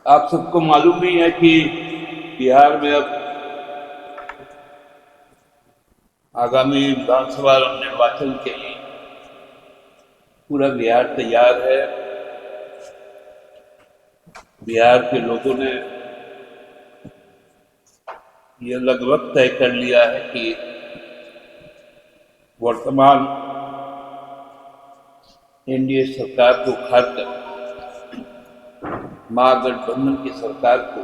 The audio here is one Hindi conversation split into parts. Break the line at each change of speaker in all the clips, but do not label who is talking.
आप सबको मालूम ही है कि बिहार में अब आगामी विधानसभा निर्वाचन के लिए पूरा बिहार तैयार है। बिहार के लोगों ने यह लगभग तय कर लिया है कि वर्तमान एनडीए सरकार को उखाड़कर महागठबंधन की सरकार को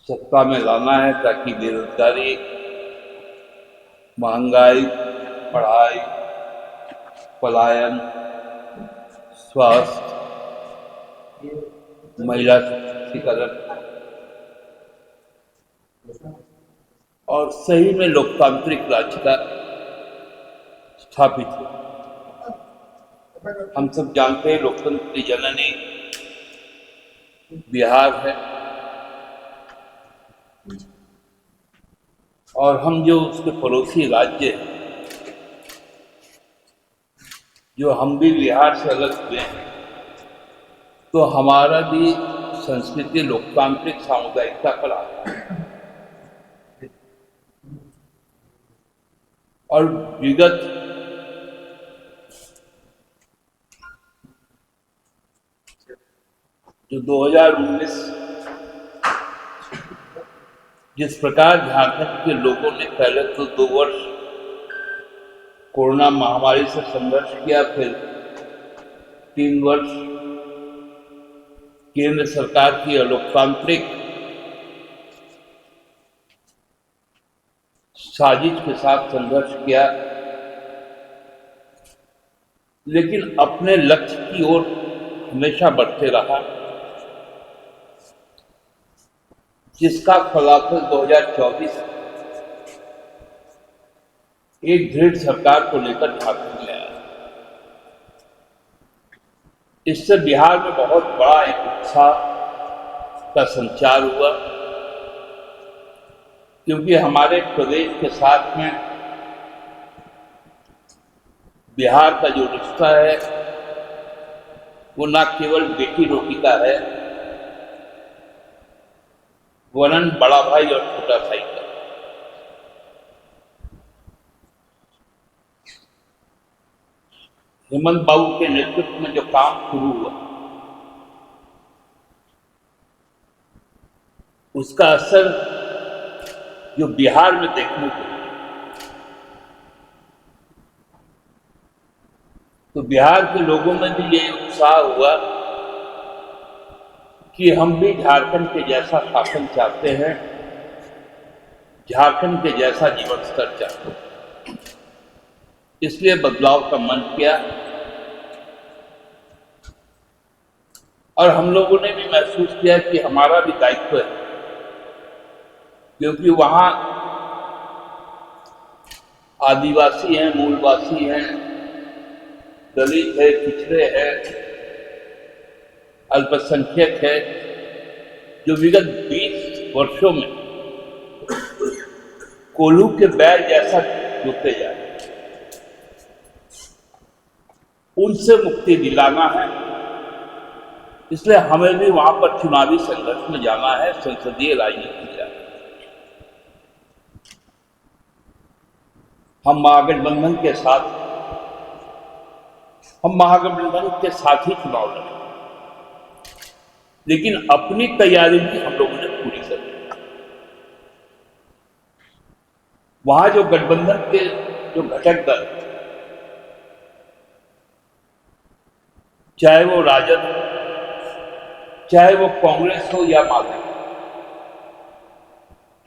सत्ता में लाना है, ताकि बेरोजगारी, महंगाई, पढ़ाई, पलायन, स्वास्थ्य, महिला सशक्तिकरण और सही में लोकतांत्रिक राज्य का स्थापित हो। हम सब जानते हैं लोकतंत्र की जननी बिहार है, और हम जो उसके पड़ोसी राज्य हैं, जो हम भी बिहार से अलग हुए हैं, तो हमारा भी संस्कृति लोकतांत्रिक सामुदायिकता पर आता है। और विगत जो 2019 जिस प्रकार झारखंड के लोगों ने पहले तो 2 वर्ष कोरोना महामारी से संघर्ष किया, फिर 3 वर्ष केंद्र सरकार की अलोकतांत्रिक साजिश के साथ संघर्ष किया, लेकिन अपने लक्ष्य की ओर हमेशा बढ़ते रहा, जिसका फलाफल 2024 एक दृढ़ सरकार को लेकर झारखंड में आया। इससे बिहार में बहुत बड़ा एक उत्साह का संचार हुआ, क्योंकि हमारे प्रदेश के साथ में बिहार का जो रिश्ता है वो न केवल बेटी रोटी का है, वरन बड़ा भाई और छोटा भाई का। हेमंत बाबू के नेतृत्व में जो काम शुरू हुआ, उसका असर जो बिहार में देखने को, तो बिहार के लोगों में भी ये उत्साह हुआ कि हम भी झारखंड के जैसा शासन चाहते हैं, झारखंड के जैसा जीवन स्तर चाहते हैं। इसलिए बदलाव का मन किया, और हम लोगों ने भी महसूस किया कि हमारा भी दायित्व है, क्योंकि वहां आदिवासी हैं, मूलवासी हैं, दलित है, पिछड़े हैं, अल्पसंख्यक है, जो विगत 20 वर्षों में कोल्हू के बैल जैसा जुटते जा रहे हैं, उनसे मुक्ति दिलाना है। इसलिए हमें भी वहां पर चुनावी संघर्ष में जाना है, संसदीय राजनीति जाना है। हम महागठबंधन के साथ ही चुनाव लड़ेंगे, लेकिन अपनी तैयारी भी हम लोगों ने पूरी कर ली। वहां जो गठबंधन के जो घटक दल, चाहे वो राजद हो, चाहे वो कांग्रेस हो या माले,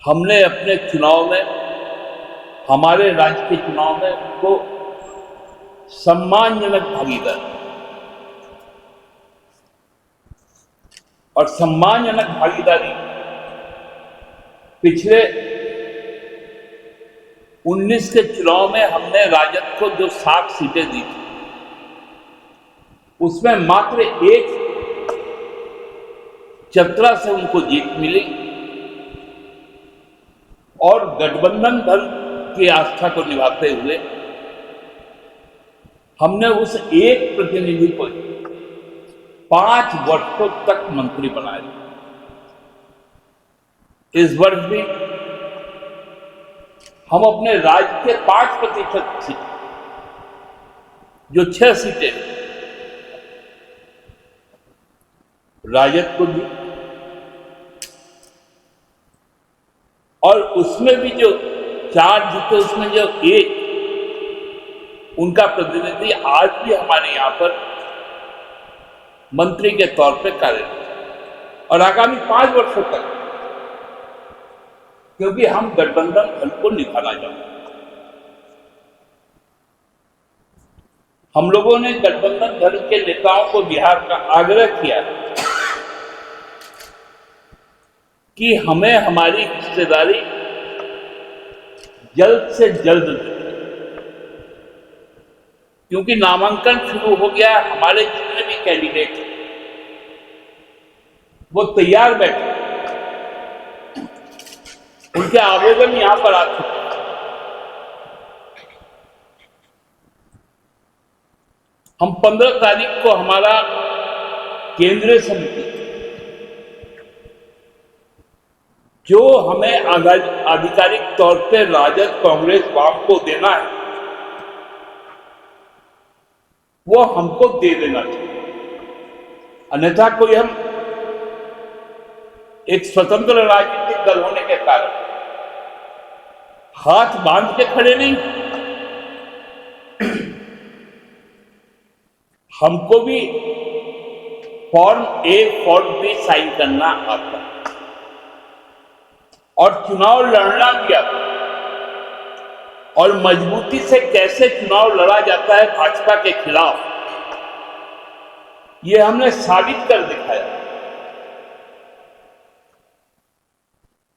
हमने अपने चुनाव में, हमारे राज्य के चुनाव में उनको सम्मानजनक भागीदारी, और सम्मानजनक भागीदारी पिछले 19 के चुनाव में हमने राजद को जो 7 सीटें दी थी, उसमें मात्र एक चतरा से उनको जीत मिली, और गठबंधन दल की आस्था को निभाते हुए हमने उस एक प्रतिनिधि को 5 वर्षों तक मंत्री बनाए। इस वर्ष भी हम अपने राज्य के 5% सीट, जो 6 सीटें राजद को दी, और उसमें भी जो 4 जीते उसमें जो एक उनका प्रतिनिधि आज भी हमारे यहां पर मंत्री के तौर पर कार्यरत और आगामी 5 वर्षों तक, क्योंकि हम गठबंधन दल को निभाना चाहते हैं। हम लोगों ने गठबंधन दल के नेताओं को बिहार का आग्रह किया कि हमें हमारी हिस्सेदारी जल्द से जल्द दें, क्योंकि नामांकन शुरू हो गया। हमारे जितने भी कैंडिडेट वो तैयार बैठे, उनके आवेदन यहां पर आ चुके हैं। हम 15 तारीख को हमारा केंद्रीय समिति, जो हमें आधिकारिक तौर पे राजद, कांग्रेस, वाम को देना है, वो हमको दे देना चाहिए। अन्यथा कोई हम एक स्वतंत्र राजनीतिक दल होने के कारण हाथ बांध के खड़े नहीं। हमको भी फॉर्म ए, फॉर्म बी साइन करना आता है और चुनाव लड़ना भी आता है, और मजबूती से कैसे चुनाव लड़ा जाता है भाजपा के खिलाफ, ये हमने साबित कर दिखाया।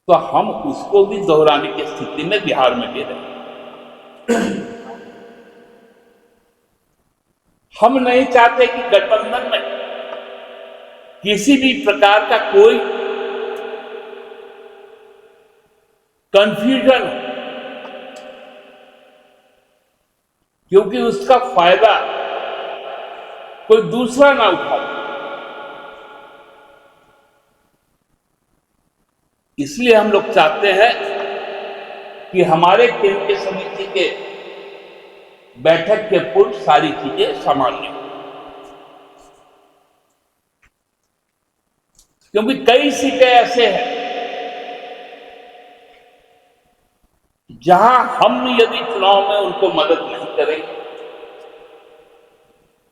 तो हम उसको भी दोहराने की स्थिति में बिहार में भी रहे। हम नहीं चाहते कि गठबंधन में किसी भी प्रकार का कोई कंफ्यूजन हो, क्योंकि उसका फायदा कोई दूसरा ना उठाए। इसलिए हम लोग चाहते हैं कि हमारे केंद्रीय समिति के बैठक के पूर्व सारी चीजें सामान्य हो, क्योंकि कई सीटें ऐसे हैं जहां हम यदि चुनाव में उनको मदद नहीं करेंगे,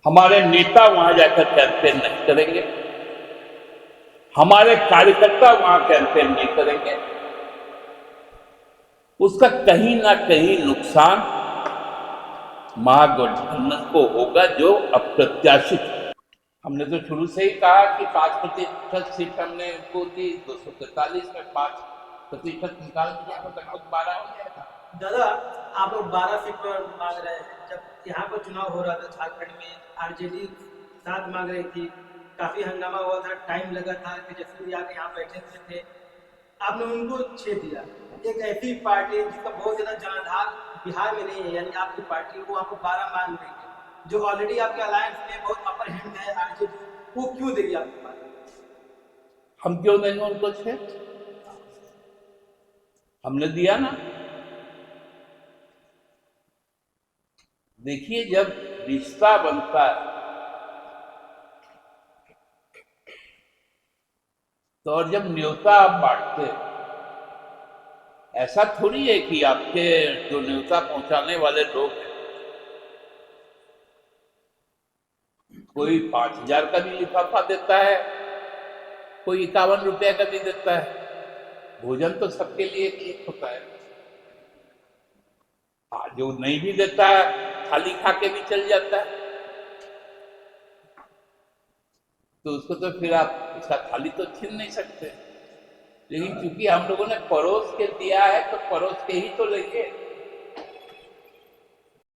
हमारे नेता वहां जाकर कैंपेन नहीं करेंगे, हमारे कार्यकर्ता वहां कैंपेन नहीं करेंगे, उसका कहीं ना कहीं नुकसान महागठबंधन को होगा, जो अप्रत्याशित है। हमने तो शुरू से ही कहा कि 5% सीट हमने उनको दी, 243 में 5% निकाल दिया तो लगभग 12 हो गया था।
दादा, आप लोग 12 सीट पर मांग रहे हैं। जब यहाँ पर चुनाव हो रहा था झारखंड में, आरजेडी 7 मांग रही थी, काफी हंगामा हुआ था, टाइम लगा था, तेजस्वी आके यहाँ बैठे थे, आपने उनको 6 दिया। एक ऐसी पार्टी जिसका बहुत ज्यादा जनाधार बिहार में नहीं है, यानी आपकी पार्टी, वो आपको 12 मांग रही है, जो ऑलरेडी आपके अलायंस में बहुत अपर हैंड है आरजेडी, वो क्यों देगी आपकी पार्टी?
हम क्यों देंगे उनको 6? हमने दिया ना। देखिए, जब रिश्ता बनता है तो, और जब न्योता आप बांटते, ऐसा थोड़ी है कि आपके जो न्योता पहुंचाने वाले लोग हैं, कोई 5,000 का भी लिफाफा देता है, कोई 51 रुपए का भी देता है। भोजन तो सबके लिए एक होता है। जो नहीं भी देता है खाली खा के भी चल जाता है, तो उसको तो फिर आप उसका थाली तो छीन नहीं सकते। लेकिन क्योंकि हम लोगों ने परोस के दिया है, तो परोस के ही तो लेंगे।